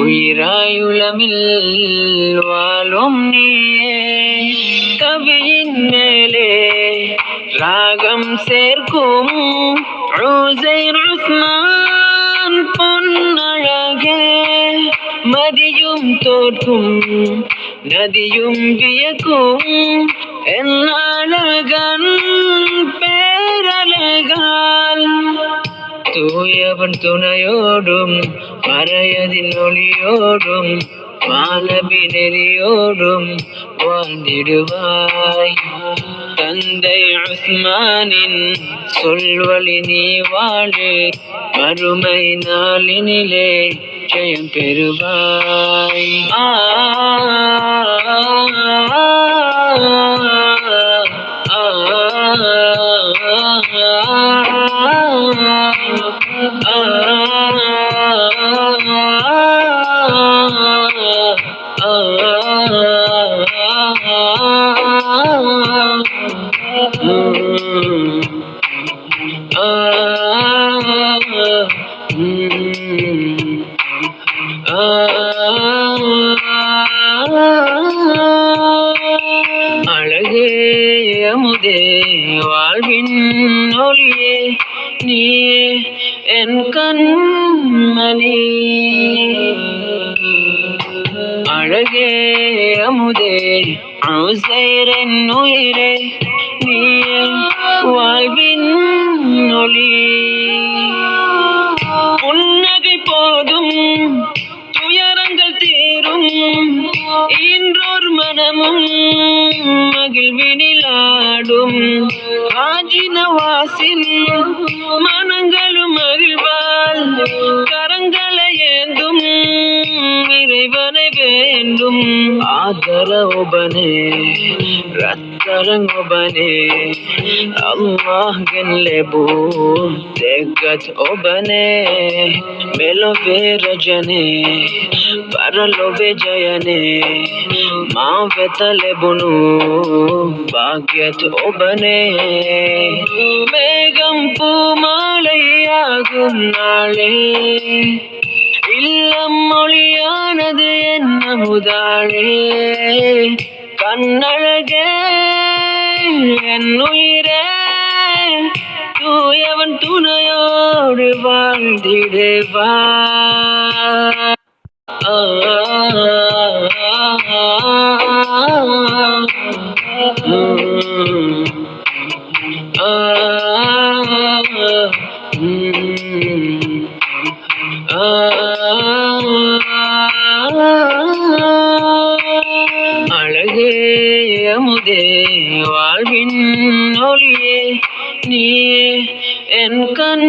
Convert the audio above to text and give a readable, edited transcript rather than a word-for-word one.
உயிராயுளமில் வாழும் நீயே, கவியின் மேலே ராகம் சேர்க்கும் உசைர் உஸ்மான் பொன்னழகே, மதியும் தோற்றும் நதியும் வியக்கும் என் அழகன் பேரழகால், தூயவன் துணையோடும் மறையதின் ஒளியோடும் மாணவி நெறியோடும் வாழ்ந்திடுவாய். தந்தை உஸ்மானின் சொல்வழி நீ வாழு, மறுமை நாளினிலே ஜெயம் பெறுவாய். அழகே அமுதே வாழ்வின் ஒளியே, நீயே என் கண்மணி. அழகே அமுதே உசைரின் உயிரே, நீயே வாழ்வின் ஒளி. புன்னகை போதும் துயரங்கள் தீரும், இன்றொரு மனமும் மகிழ்வினிலாடும். ஹாஜி நவாஸின் மனங்களும் மகிழ்வால் கரங்களை ஏந்தும் இறைவனை வேண்டும். ஆதரவொபனே ரத்தரங்கொபனே அல்லாஹ் ಗೆಲ್ಲಬೋ ತೆಗತ್ ಒಬನೆ ಮೆಲೊವೆ ರಜನೆ ಪರಲೊವೆ ಜಯನೆ ಮಾವೆತಲೆಬುನು ಭಾಗ್ಯತ್ ಒಬನೆ மேகம் பூமாலையாகும் நாளே இல்லம் மொழியானது என்ன முதாளே கண்ணழகே என் உயிரே தூயவன் துணையோடு வாழ்ந்திடுவா. அழகே அமுதே வாழ்வின் ஒளியே, நீயே என் கண்